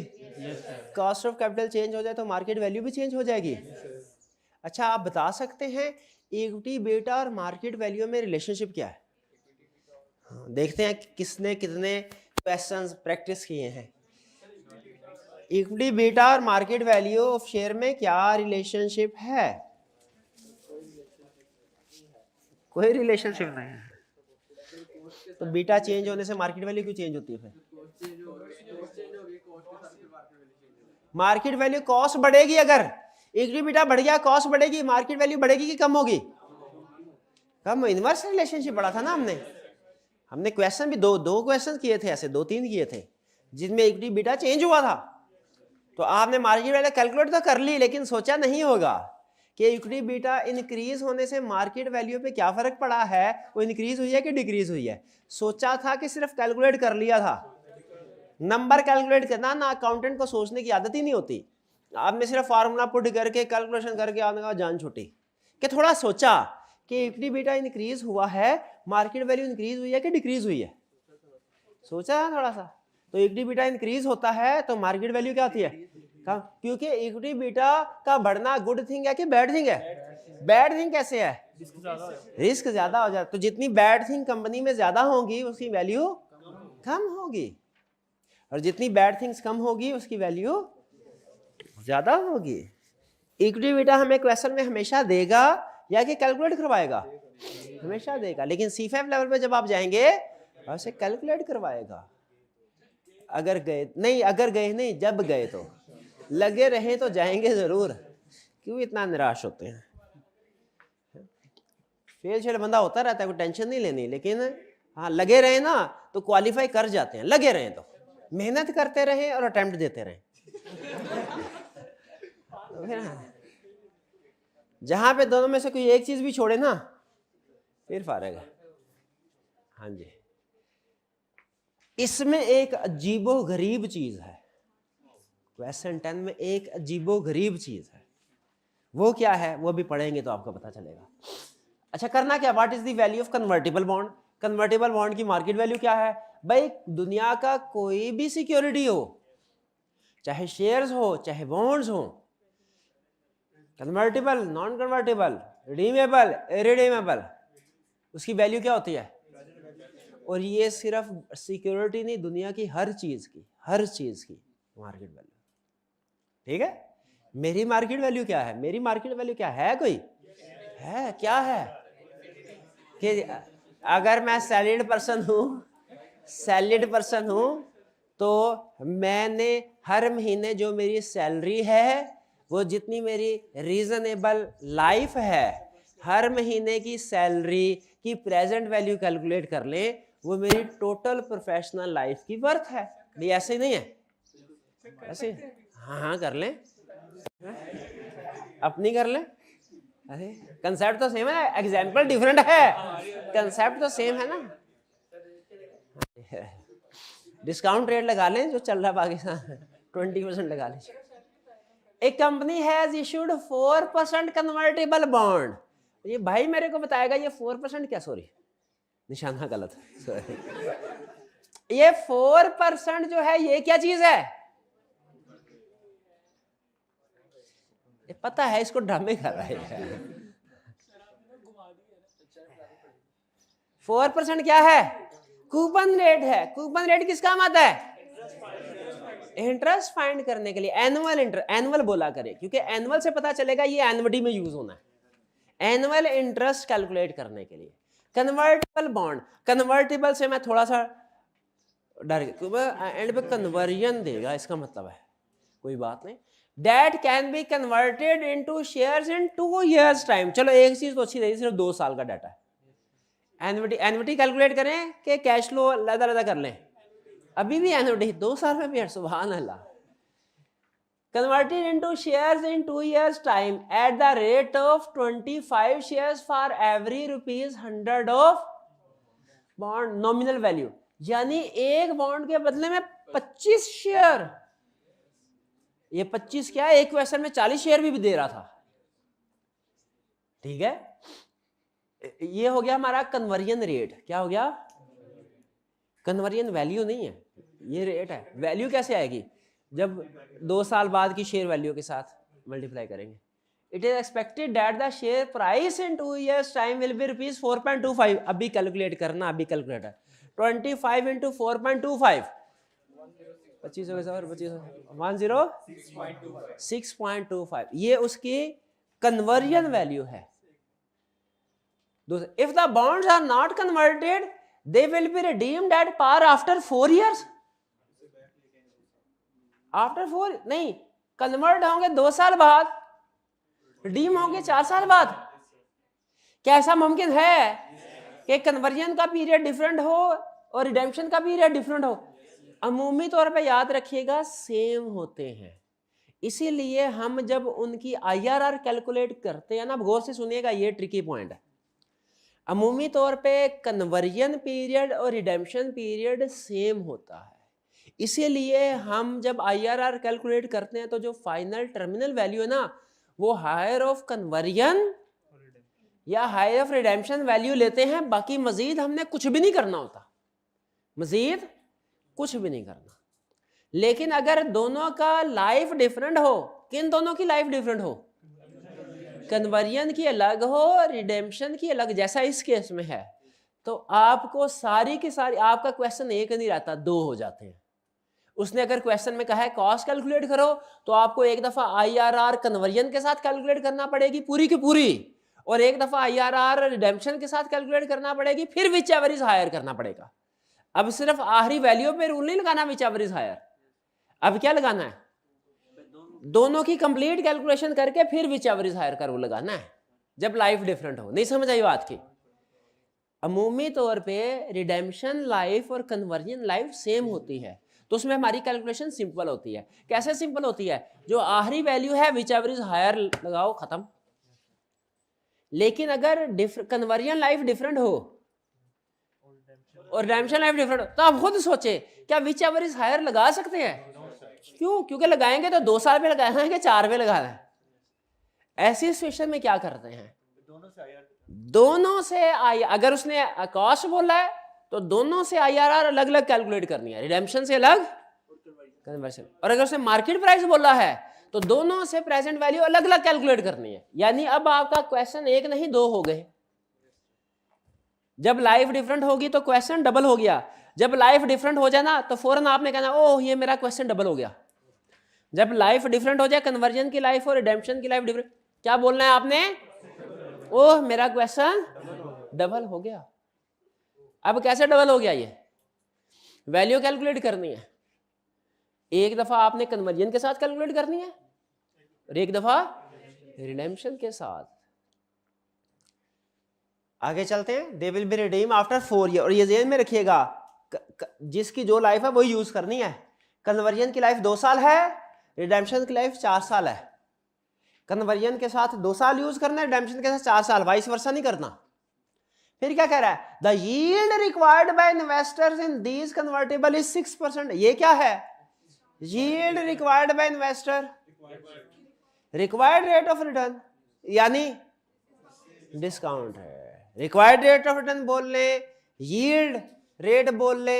कॉस्ट ऑफ कैपिटल चेंज हो जाए तो मार्केट वैल्यू भी चेंज हो जाएगी। अच्छा, आप बता सकते हैं इक्विटी बीटा और मार्केट वैल्यू में रिलेशनशिप क्या है? देखते हैं किसने कितने क्वेश्चंस प्रैक्टिस किए हैं। इक्विटी बीटा और मार्केट वैल्यू ऑफ शेयर में क्या रिलेशनशिप है? कोई रिलेशनशिप नहीं है। तो बीटा चेंज होने से मार्केट वैल्यू क्यों चेंज होती है? फिर मार्केट वैल्यू कॉस्ट बढ़ेगी। अगर इक्विटी बीटा बढ़ गया कॉस्ट बढ़ेगी, मार्केट वैल्यू बढ़ेगी कि कम होगी? कम। इनवर्स रिलेशनशिप पढ़ा था ना हमने क्वेश्चन भी दो क्वेश्चन किए थे, ऐसे 2-3 किए थे जिसमें इक्विटी बीटा चेंज हुआ था। तो आपने मार्केट वैल्यू कैलकुलेट तो कर ली, लेकिन सोचा नहीं होगा कि इक्विटी बीटा इंक्रीज होने से मार्केट वैल्यू पे क्या फर्क पड़ा है, वो इंक्रीज हुई है कि डिक्रीज हुई है। सोचा था कि सिर्फ कैलकुलेट कर लिया था। नंबर कैलकुलेट करना ना अकाउंटेंट को सोचने की आदत ही नहीं होती। आपने सिर्फ फार्मूला पुट करके कैलकुलेशन करके आपने कहा जान छुट्टी, कि थोड़ा सोचा कि इक्विटी बीटा इंक्रीज हुआ है, मार्केट वैल्यू इंक्रीज हुई है कि डिक्रीज हुई है? सोचा थोड़ा सा। तो इक्विटी बीटा इंक्रीज होता है तो मार्केट वैल्यू क्या होती है? कम। क्योंकि इक्विटी बीटा का बढ़ना गुड थिंग है कि बैड थिंग है? बैड थिंग कैसे है? रिस्क ज्यादा हो जाता। तो जितनी बैड थिंग कंपनी में ज्यादा होंगी उसकी वैल्यू कम होगी, और जितनी बैड थिंग्स कम होगी उसकी वैल्यू ज्यादा होगी। इक्विटी बीटा हमें क्वेश्चन में हमेशा देगा या कि कैलकुलेट करवाएगा? हमेशा देगा, लेकिन C5 लेवल पे जब आप जाएंगे उसे कैलकुलेट करवाएगा। अगर गए नहीं, जब गए तो लगे रहे तो जाएंगे जरूर। क्यों इतना निराश होते हैं? फेल शेल बंदा होता रहता है, कोई टेंशन नहीं लेनी, लेकिन हाँ लगे रहे ना तो क्वालिफाई कर जाते हैं। लगे रहे तो मेहनत करते रहे और अटेम्प्ट देते रहे। जहां पे दोनों में से कोई एक चीज भी छोड़े ना फिर फारेगा। हाँ जी, इसमें एक अजीबो गरीब चीज है। क्वेश्चन 10 में एक अजीबो गरीब चीज है। वो क्या है वो भी पढ़ेंगे तो आपको पता चलेगा। अच्छा, करना क्या? What is the value of convertible bond? Convertible bond की मार्केट वैल्यू क्या है? भाई दुनिया का कोई भी सिक्योरिटी हो, चाहे शेयर्स हो चाहे बॉन्ड्स हो, convertible, non convertible, redeemable, irredeemable, उसकी वैल्यू क्या होती है? और ये सिर्फ सिक्योरिटी नहीं, दुनिया की हर चीज की मार्केट वैल्यू। ठीक है, मेरी मार्केट वैल्यू क्या है? मेरी मार्केट वैल्यू क्या है? कोई है? क्या है कि अगर मैं सैलरीड पर्सन हूं तो मैंने हर महीने जो मेरी सैलरी है, वो जितनी मेरी रीजनेबल लाइफ है, हर महीने की सैलरी की प्रेजेंट वैल्यू कैलकुलेट कर लें, वो मेरी टोटल प्रोफेशनल लाइफ की वर्थ है। भाई ऐसे ही नहीं है? ऐसे हाँ कर लें, अपनी कर लें। अरे कंसेप्ट तो सेम है, एग्जाम्पल डिफरेंट है, कंसेप्ट तो सेम है ना। डिस्काउंट रेट लगा लें जो चल रहा है पाकिस्तान, 20% लगा लें। एक company has issued 4% convertible bond. ये भाई मेरे को बताएगा ये 4% क्या? सॉरी, निशाना गलत, सॉरी। ये 4% जो है ये क्या चीज है? ये पता है, इसको ड्रामे कर रहा है। 4% क्या है? कूपन रेट है। कूपन रेट किस काम आता है? इंटरेस्ट फाइंड करने के लिए। एनुअल बोला करे, क्योंकि एनुअल से पता चलेगा ये एनुअलिटी में यूज होना है। एनुअल इंटरेस्ट कैलकुलेट करने के लिए। कन्वर्टेबल बॉन्ड, कन्वर्टेबल से मैं थोड़ा सा डर गया, एंड पे कन्वर्जन देगा, इसका मतलब है कोई बात नहीं। That can be converted into shares in 2 years time। चलो एक चीज तो अच्छी रही, सिर्फ 2 साल का डाटा है। एन्युटी कैलकुलेट करें कि कैश फ्लो अलग कर लें? अभी भी एन्युटी 2 साल में भी, सुभान अल्लाह। Converted into shares in 2 years time at the rate of 25 shares for every ₹100 of bond nominal value। यानी एक बॉन्ड के बदले में 25 शेयर। ये 25 क्या है, एक क्वेश्चन में 40 शेयर भी दे रहा था। ठीक है, ये हो गया हमारा कन्वर्जन रेट। क्या हो गया? कन्वर्जन वैल्यू नहीं है, ये रेट है। वैल्यू कैसे आएगी? जब 2 साल बाद की शेयर वैल्यू के साथ मल्टीप्लाई करेंगे। It is expected that the share price in 2 years time will be ₹4.25। अभी कैलकुलेट करना, अभी कैलकुलेट है। 25 into 4.25, 25 6.25, ये उसकी कन्वर्जन वैल्यू है। If the bonds are not converted they will be redeemed at par after 4 years। After 4 नहीं, convert होंगे 2 साल बाद, रिडीम होंगे 4 साल बाद। क्या ऐसा मुमकिन है कि कन्वर्जन का पीरियड डिफरेंट हो और रिडेम्पशन का पीरियड डिफरेंट हो? अमूमी तौर पे याद रखिएगा सेम होते हैं। इसीलिए हम जब उनकी IRR कैलकुलेट करते हैं ना, गौर से सुनिएगा, ये ट्रिकी पॉइंट है। अमूमी तौर पे कन्वर्जन पीरियड और रिडेम्पशन पीरियड सेम होता है। इसीलिए हम जब IRR कैलकुलेट करते हैं तो जो फाइनल टर्मिनल वैल्यू है ना, वो हायर ऑफ कन्वर्जन या हायर ऑफ रिडेम्पशन वैल्यू लेते हैं। बाकी मजीद हमने कुछ भी नहीं करना होता, मजीद कुछ भी नहीं करना। लेकिन अगर दोनों का लाइफ डिफरेंट हो, किन दोनों की लाइफ डिफरेंट हो? कन्वर्जन की अलग हो, रिडेम्पशन की अलग, जैसा इस केस में है, तो आपको सारी की सारी, आपका क्वेश्चन एक नहीं रहता, 2 हो जाते हैं। उसने अगर क्वेश्चन में कहा है कॉस्ट कैलकुलेट करो, तो आपको एक दफा IRR कन्वर्जन के साथ कैलकुलेट करना पड़ेगी पूरी की पूरी, और एक दफा IRR रिडेम्पशन के साथ कैलकुलेट करना पड़ेगी, फिर विच एवर इज हायर करना पड़ेगा। अब सिर्फ आखिरी वैल्यू पे रूल नहीं लगाना विच एवर इज हायर, अब क्या लगाना है? दोनों की कंप्लीट कैलकुलेशन करके फिर विच एवर इज हायर का रूल लगाना है, जब लाइफ डिफरेंट हो। नहीं समझ आई बात की? अमूमी तौर पे रिडेम्पशन लाइफ और कन्वर्जन लाइफ सेम होती है, तो उसमें हमारी कैलकुलेशन सिंपल होती है। कैसे सिंपल होती है? जो आखिरी वैल्यू है विच एवर इज हायर लगाओ, खत्म। लेकिन अगर कन्वर्जन लाइफ डिफरेंट हो और रिडेम्पशन लाइफ डिफरेंट हो, तो आप खुद सोचे क्या विच एवर इज हायर लगा सकते हैं? क्यों? क्योंकि लगाएंगे तो 2 साल पे लगाना है कि 4 पे लगाना है। ऐसी सिचुएशन में क्या करते हैं? दोनों से अगर उसने कॉस्ट बोला है तो दोनों से IRR अलग अलग कैलकुलेट करनी है, रिडेम्पशन से अलग, कन्वर्जन। और अगर उसने मार्केट प्राइस बोला है तो दोनों से प्रेजेंट वैल्यू अलग अलग कैलकुलेट करनी है। यानी अब आपका क्वेश्चन एक नहीं 2 हो गए। जब लाइफ डिफरेंट होगी तो क्वेश्चन डबल हो गया। जब लाइफ डिफरेंट हो जाए ना तो फौरन आपने कहना ओह ये मेरा क्वेश्चन डबल हो गया। जब लाइफ डिफरेंट हो जाए, कन्वर्जन की लाइफ और रिडेम्पशन की लाइफ डिफरेंट, क्या बोलना है आपने? ओह मेरा क्वेश्चन डबल हो गया। अब कैसे डबल हो गया? ये वैल्यू कैलकुलेट करनी है। एक दफा आपने कन्वर्जन के साथ कैलकुलेट करनी है और एक दफा रिडेम्पशन के साथ। आगे चलते हैं। दे will B redeem after 4 years, और ये ध्यान में रखिएगा जिसकी जो लाइफ है वही यूज करनी है। कन्वर्जन की लाइफ 2 साल है, रिडेम्पशन की लाइफ 4 साल है। कन्वर्जन के साथ 2 साल यूज करना है, रिडेम्पशन के साथ 4 साल, वाइस वर्सा नहीं करना। फिर क्या कह रहा है? The yield required by investors in these convertible is 6%। ये क्या है? Yield required by investor, required rate of return, यानी डिस्काउंट है। रिक्वायर्ड रेट ऑफ रिटर्न बोल ले, यील्ड रेट बोल ले,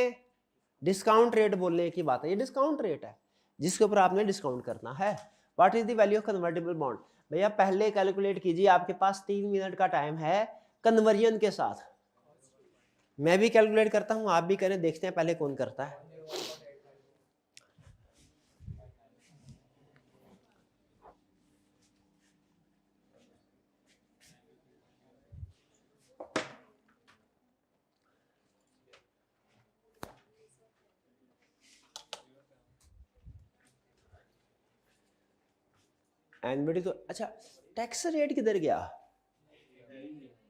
डिस्काउंट रेट बोलने की बात है। ये डिस्काउंट रेट है जिसके ऊपर आपने डिस्काउंट करना है। What is the value of convertible bond? भैया पहले कैलकुलेट कीजिए, आपके पास 3 मिनट का टाइम है कन्वर्जन के साथ। मैं भी कैलकुलेट करता हूं, आप भी करें, देखते हैं पहले कौन करता है। एनबीडी तो अच्छा, टैक्स रेट किधर गया?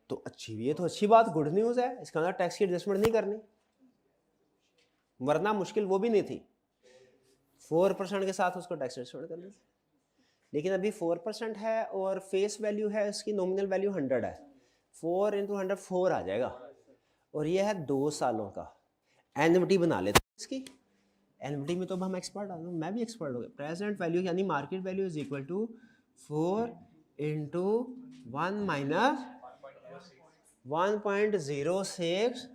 तो अच्छी, ये तो अच्छी बात, गुड न्यूज है। इसका मतलब टैक्स की एडजस्टमेंट नहीं करनी, वरना मुश्किल वो भी नहीं थी। 4% के साथ उसको टैक्स एडजस्टमेंट करनी थी, लेकिन अभी 4% है और फेस वैल्यू है इसकी, नॉमिनल वैल्यू 100 है। 4 × 100 4 आ जाएगा, और ये है 2 सालों का। एनएमटी बना लेते हैं इसकी। एनएमटी में तो अब हम एक्सपर्ट आ गए, मैं भी एक्सपर्ट हो गया। प्रेजेंट वैल्यू यानी market value is equal to 4 into 1 minus 1.06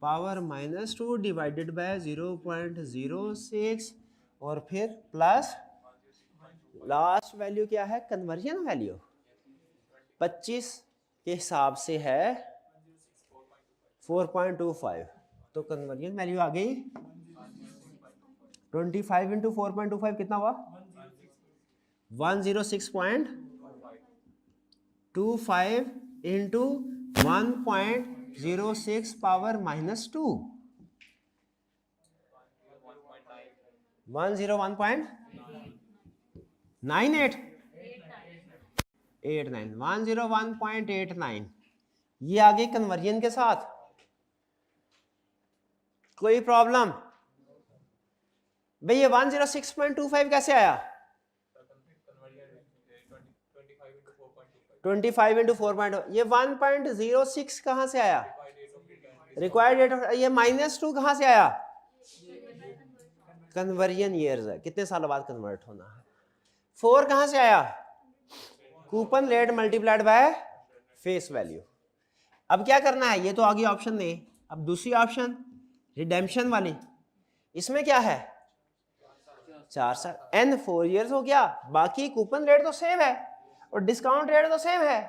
power -2 divided by 0.06 और फिर प्लस लास्ट वैल्यू क्या है, कन्वर्जन वैल्यू 25 के हिसाब से है 4.25, तो कन्वर्जन वैल्यू आ गई 25 इंटू 4.25 कितना हुआ 106.25 इंटू 1.06 पावर -2 101.98 101.89 ये आगे कन्वर्जन के साथ। कोई प्रॉब्लम भाई, ये 106.25 कैसे आया 25 इंटू 4. ये 1.06 कहां से आया, रिक्वायर्ड रेट ऑफ, ये -2 कहां से आया, कन्वर्जन ईयर्स है, कितने साल बाद कन्वर्ट होना है। 4 कहां से आया, coupon rate multiplied by face value. अब क्या करना है, ये तो आगे ऑप्शन नहीं, अब दूसरी ऑप्शन रिडेम्पशन वाली, इसमें क्या है 4 साल, n 4 इयर्स हो गया, बाकी कूपन रेट तो सेम है और डिस्काउंट रेट तो सेम है,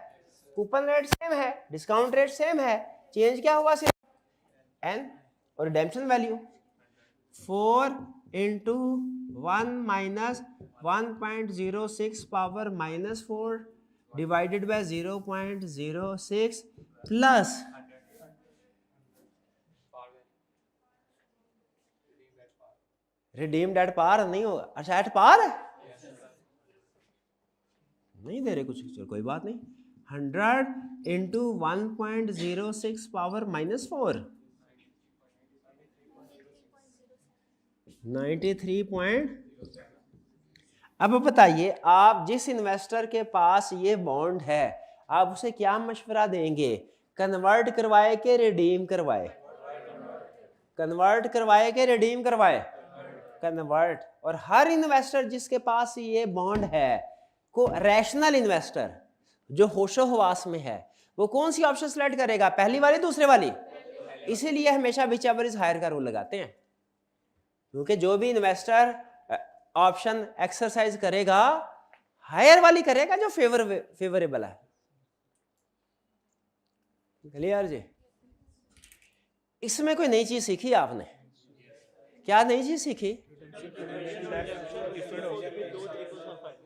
कूपन रेट सेम है, डिस्काउंट रेट सेम है, चेंज क्या हुआ सिर्फ n और redemption value 4 into 1 minus 1.06 power -4 divided by 0.06 plus redeemed at par नहीं होगा, अच्छा एट पार है नहीं दे रहे कुछ, चलो कोई बात नहीं, 100 इंटू 1.06 पावर -4 93. अब बताइए, आप जिस इन्वेस्टर के पास ये बॉन्ड है आप उसे क्या मशवरा देंगे, कन्वर्ट करवाए के रिडीम करवाए, कन्वर्ट करवाए के रिडीम करवाए, कन्वर्ट। और हर इन्वेस्टर जिसके पास ये बॉन्ड है को रैशनल इन्वेस्टर जो होशो हवास में है वो कौन सी ऑप्शन सेलेक्ट करेगा, पहली वाली दूसरे वाली, इसीलिए हमेशा विचएवर इज हायर का रूल लगाते हैं, क्योंकि जो भी इन्वेस्टर ऑप्शन एक्सरसाइज करेगा हायर वाली करेगा जो फेवरेबल है। क्लियर जी। इसमें कोई नई चीज सीखी आपने, क्या नई चीज सीखी,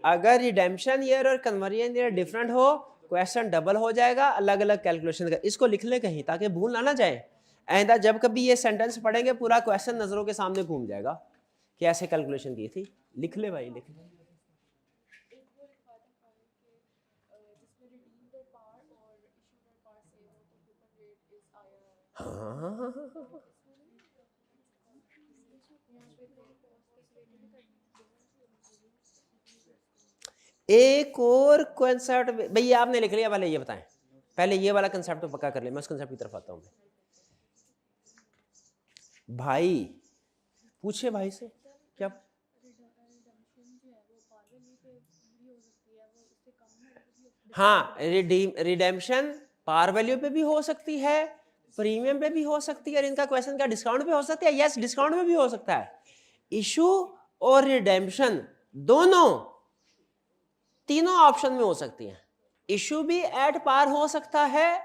अगर रिडेम्पशन ईयर और कन्वर्जन ईयर डिफरेंट हो क्वेश्चन डबल हो जाएगा, अलग अलग कैलकुलेशन का, इसको लिख ले कहीं ताकि भूल ना जाए। आइंदा जब कभी ये सेंटेंस पढ़ेंगे पूरा क्वेश्चन नजरों के सामने घूम जाएगा कि ऐसे कैलकुलेशन की थी, लिख ले भाई लिख ले। हाँ एक और कंसेप्ट भैया आपने लिख लिया, पहले ये बताएं, पहले ये वाला कंसेप्ट तो पक्का कर ले, मैं उस कंसेप्ट की तरफ आता हूं। भाई पूछे भाई से क्या, हाँ रिडेम्पशन पार वैल्यू पे भी हो सकती है, प्रीमियम पे भी हो सकती है, और इनका क्वेश्चन का डिस्काउंट पे हो सकता है, यस डिस्काउंट में भी हो सकता है। इशू और रिडेम्पशन दोनों तीनों ऑप्शन में हो सकती हैं। इशू भी एट पार हो सकता है,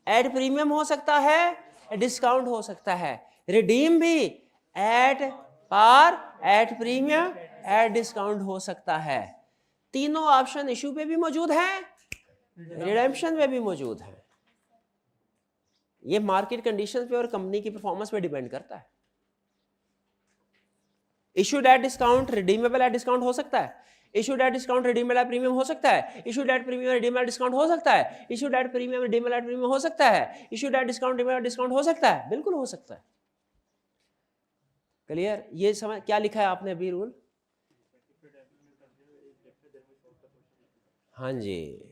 एट प्रीमियम हो सकता है, डिस्काउंट हो सकता है, रिडीम भी at par, at premium, at discount हो सकता है। तीनों ऑप्शन इशू पे भी मौजूद हैं, रिडेम्पशन पे भी मौजूद है। ये मार्केट कंडीशंस पे और कंपनी की परफॉर्मेंस पे डिपेंड करता है। Issued at discount redeemable eight discount हो सकता है, issued at discount redeemable at premium हो सकता है, issued at premium redeemable eight discount हो सकता है, issued at premium redeemable at premium हो सकता है, issued at discount redeemable eight discount हो सकता है, बिल्कुल हो सकता है। क्लियर, ये समझ क्या लिखा है आपने अभी रूल, हाँ जी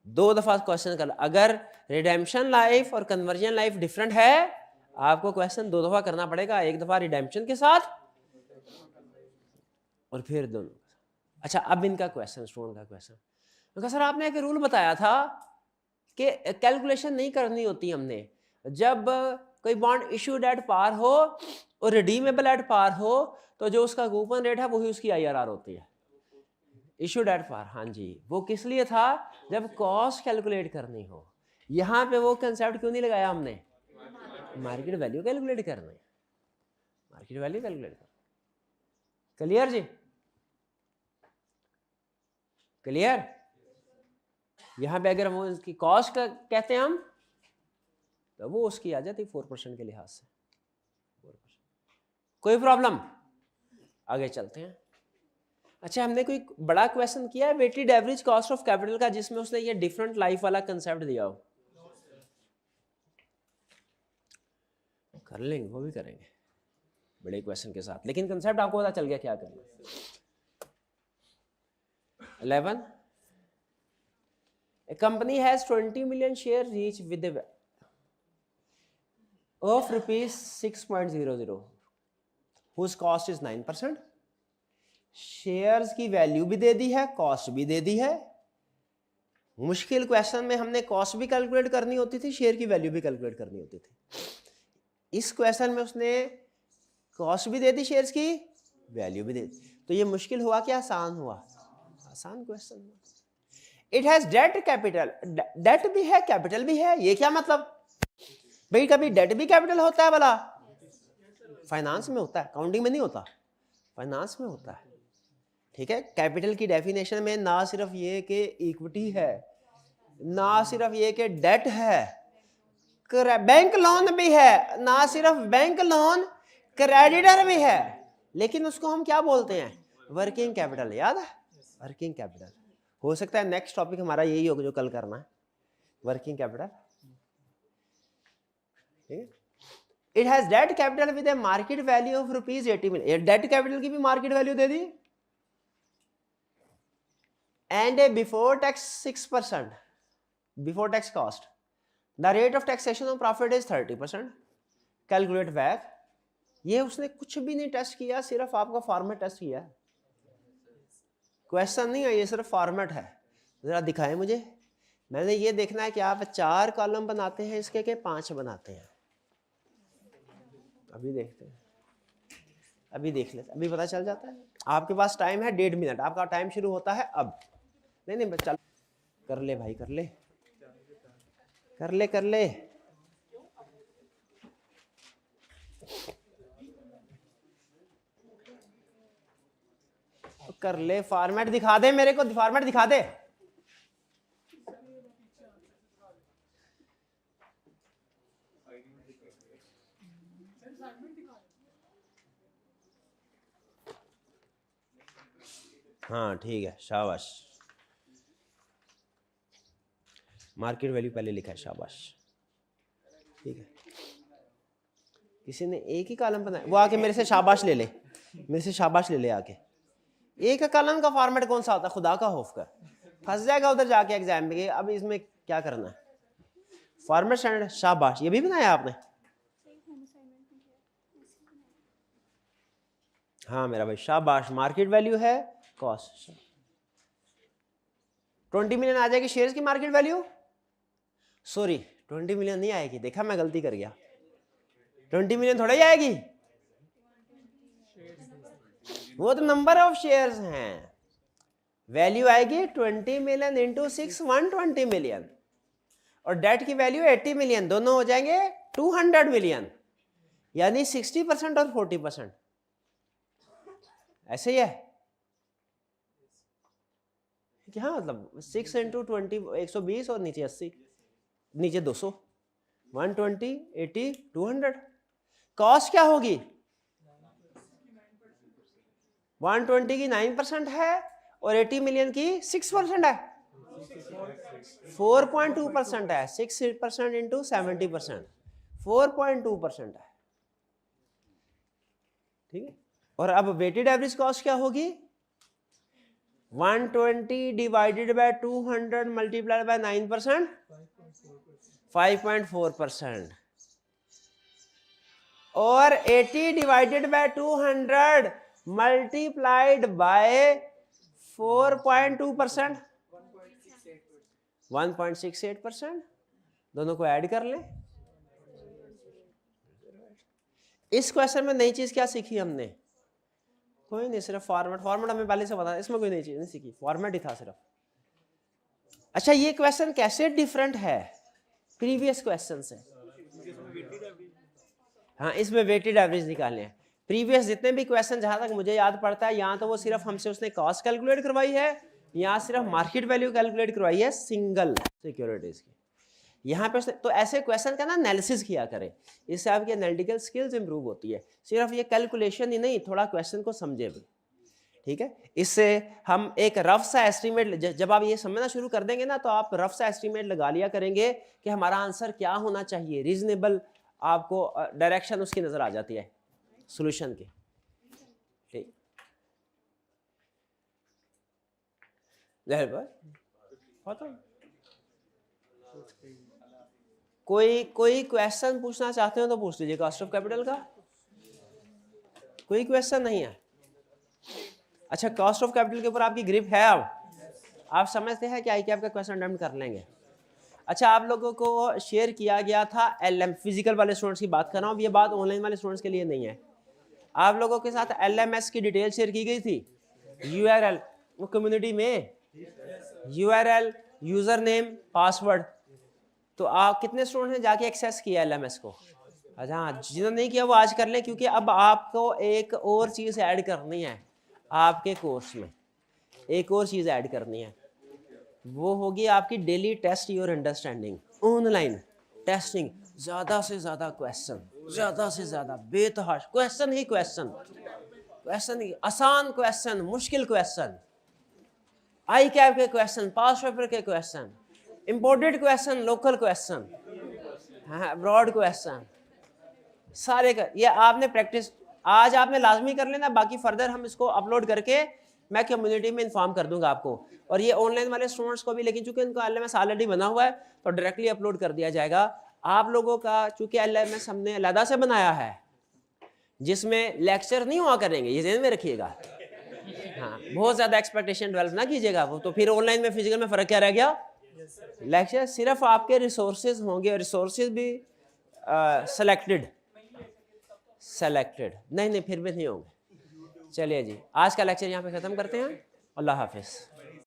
2 दफा क्वेश्चन कर, अगर रिडेम्पशन लाइफ और कन्वर्जन लाइफ डिफरेंट है आपको क्वेश्चन 2 दफा करना पड़ेगा, एक दफा रिडेम्पशन के साथ और फिर दोनों। अच्छा, अब इनका क्वेश्चन, स्टोन का क्वेश्चन, तो सर आपने एक रूल बताया था कि कैलकुलेशन नहीं करनी होती हमने, जब कोई बॉन्ड इश्यूड एट पार हो और रिडीमेबल एट पार हो तो जो उसका कूपन रेट है वही उसकी IRR होती है। इश्यूड एट पार, हाँ जी, वो किस लिए था? जब कॉस्ट कैलकुलेट करनी हो। यहाँ पे वो कंसेप्ट क्यों नहीं लगाया हमने? मार्केट वैल्यू कैलकुलेट करना है, मार्केट वैल्यू कैलकुलेट करना। क्लियर जी? क्लियर? यहाँ पे अगर वो इसकी कॉस्ट का कहते हैं हम, तो वो उसकी आ जाती 4% के लिहाज से। 4%। कोई प्रॉब्लम? आगे चलते हैं। अच्छा, हमने कोई बड़ा क्वेश्चन किया है weighted average cost of capital का जिसमें उसने ये डिफरेंट लाइफ वाला कंसेप्ट दिया हो? कर लेंगे, वो भी करेंगे बड़े क्वेश्चन के साथ, लेकिन कंसेप्ट आपको पता चल गया क्या करना है। 11, a company has 20 million shares each with a of rupees 6.00 whose cost is 9%। Shares की वैल्यू भी दे दी है, कॉस्ट भी दे दी है। मुश्किल क्वेश्चन में हमने कॉस्ट भी कैलकुलेट करनी होती थी, शेयर की वैल्यू भी कैलकुलेट करनी होती थी। इस क्वेश्चन में उसने कॉस्ट भी दे दी, शेयर्स की वैल्यू भी दे दी, तो ये मुश्किल हुआ कि आसान हुआ? आसान क्वेश्चन हुआ। It has debt capital, debt भी है कैपिटल भी है, ये क्या मतलब भाई? कभी डेट भी कैपिटल होता है भला? फाइनेंस में होता है, अकाउंटिंग में नहीं होता, फाइनेंस में होता है। ठीक है, कैपिटल की डेफिनेशन में ना सिर्फ ये कि इक्विटी है, ना सिर्फ ये कि डेट है, बैंक लोन भी है, ना सिर्फ बैंक लोन, क्रेडिटर भी है, लेकिन उसको हम क्या बोलते हैं? Working capital. याद है? Working capital. हो सकता है नेक्स्ट टॉपिक हमारा यही होगा जो कल करना है, वर्किंग कैपिटल। ठीक है, it has debt capital with A market value of rupees 80 million. Debt capital की भी market value they the, and A before tax 6%, before tax cost, the rate of taxation of profit is 30%, calculate back. ये उसने कुछ भी नहीं test किया, सिर्फ आपका फॉर्मेट टेस्ट किया, क्वेश्चन नहीं है, ये सिर्फ फॉर्मेट है। जरा दिखाएं मुझे, मैंने ये देखना है कि आप 4 कॉलम बनाते हैं इसके के 5 बनाते हैं। अभी देखते हैं, अभी देख लेते, अभी पता चल जाता है। आपके पास टाइम है 1.5 मिनट, आपका टाइम शुरू होता है अब। नहीं चल, कर ले भाई, कर ले कर ले कर ले। कर ले, फॉर्मेट दिखा दे मेरे को, फॉर्मेट दिखा दे। हाँ ठीक है, शाबाश, मार्केट वैल्यू पहले लिखा है, शाबाश। ठीक है, किसी ने एक ही कॉलम बनाया, वो आके मेरे से शाबाश ले ले, मेरे से शाबाश ले ले आके। एक कॉलम का फॉर्मेट कौन सा होता है? खुदा का खौफ कर, फंस जाएगा उधर जाके एग्जाम में। अब इसमें क्या करना है? फॉर्मेट स्टैंडर्ड, शाबाश। ये भी बनाया आपने? हाँ मेरा भाई, शाबाश। मार्केट वैल्यू है, कॉस्ट। 20 मिलियन आ जाएगी शेयर्स की मार्केट वैल्यू। सॉरी, 20 मिलियन नहीं आएगी, देखा मैं गलती कर गया। 20 मिलियन थोड़ा ही आएगी, वो तो नंबर ऑफ शेयर्स हैं। वैल्यू आएगी 20 मिलियन इंटू 6, 120 मिलियन, और डेट की वैल्यू 80 मिलियन, दोनों हो जाएंगे 200 मिलियन, यानी 60% और 40%। ऐसे ही है क्या? मतलब 6 इंटू 20, 120, और नीचे 80, नीचे 200, 120, 80, 200। कॉस्ट क्या होगी? 120 की 9% है और 80 मिलियन की 6% है, 4.2% है। 6% इंटू 70%, 4.2% है। ठीक है, और अब वेटेड एवरेज कॉस्ट क्या होगी? 120 डिवाइडेड बाय 200 मल्टीप्लाइड बाय 9%, 5.4%। और 80 डिवाइडेड बाय 200 मल्टीप्लाइड बाय 4.2%, 1.68%। दोनों को ऐड कर लें। इस क्वेश्चन में नई चीज क्या सीखी हमने? कोई नहीं, सिर्फ फॉर्मेट हमें पहले से पता, इसमें कोई नई चीज नहीं सीखी, फॉर्मेट ही था सिर्फ। अच्छा, ये क्वेश्चन कैसे डिफरेंट है प्रीवियस क्वेश्चन से? हाँ, इसमें वेटेड एवरेज निकालने हैं। प्रीवियस जितने भी क्वेश्चन जहां तक मुझे याद पड़ता है, यहाँ तो वो सिर्फ हमसे उसने कॉस्ट कैलकुलेट करवाई है, यहाँ सिर्फ मार्केट वैल्यू कैलकुलेट करवाई है सिंगल सिक्योरिटीज की। यहाँ पे तो ऐसे क्वेश्चन का ना एनालिसिस किया करें, इससे आपकी एनालिटिकल स्किल्स इंप्रूव होती है। सिर्फ ये कैलकुलेशन ही नहीं, थोड़ा क्वेश्चन को समझे भी, ठीक है। इससे हम एक रफ सा एस्टिमेट, जब आप ये समझना शुरू कर देंगे ना, तो आप रफ सा एस्टिमेट लगा लिया करेंगे कि हमारा आंसर क्या होना चाहिए, रीजनेबल, आपको डायरेक्शन उसकी नजर आ जाती है सॉल्यूशन की, ठीक। कोई क्वेश्चन पूछना चाहते हो तो पूछ लीजिए कॉस्ट ऑफ कैपिटल का। कोई क्वेश्चन नहीं है? अच्छा, कॉस्ट ऑफ कैपिटल के ऊपर आपकी ग्रिप है? अब आप समझते हैं कि ICAP का क्वेश्चन अटेम्प्ट कर लेंगे। अच्छा, आप लोगों को शेयर किया गया था LM, फिजिकल वाले स्टूडेंट्स की बात कर रहा हूँ, ये बात ऑनलाइन वाले स्टूडेंट्स के लिए नहीं है। आप लोगों के साथ LMS की डिटेल शेयर की गई थी, URL, वो कम्युनिटी में URL, यूजर नेम, पासवर्ड। तो आप कितने स्टूडेंट हैं जाके एक्सेस किया LMS को? अच्छा हाँ, जिन्होंने नहीं किया वो आज कर लें, क्योंकि अब आपको एक और चीज़ ऐड करनी है आपके कोर्स में, एक और चीज़ ऐड करनी है, वो होगी आपकी daily test your understanding, online testing. ज़्यादा से ज़्यादा क्वेश्चन, ज़्यादा से ज़्यादा बेतहाश क्वेश्चन ही क्वेश्चन, क्वेश्चन ही, आसान क्वेश्चन, मुश्किल क्वेश्चन, ICAP के क्वेश्चन, पास्ट पेपर के question, imported question, local question, हाँ, ब्रॉड क्वेश्चन, सारे का ये आपने प्रैक्टिस आज आपने लाजमी कर लेना। बाकी फर्दर हम इसको अपलोड करके मैं कम्युनिटी में इन्फॉर्म कर दूंगा आपको, और ये ऑनलाइन वाले स्टूडेंट्स को भी, लेकिन चूंकि इनका LMS ऑलरेडी बना हुआ है तो डायरेक्टली अपलोड कर दिया जाएगा। आप लोगों का चूंकि LMS हमने अलग से बनाया है, जिसमें लेक्चर नहीं हुआ करेंगे, ये ध्यान में रखिएगा। हाँ, बहुत ज्यादा एक्सपेक्टेशन डेवलप ना कीजिएगा, वो तो फिर ऑनलाइन में फिजिकल में फर्क क्या रह गया? लेक्चर सिर्फ आपके रिसोर्सेज होंगे, और रिसोर्सेज भी सेलेक्टेड नहीं, फिर भी नहीं होंगे। चलिए जी, आज का लेक्चर यहाँ पे ख़त्म करते हैं। अल्लाह हाफिज़।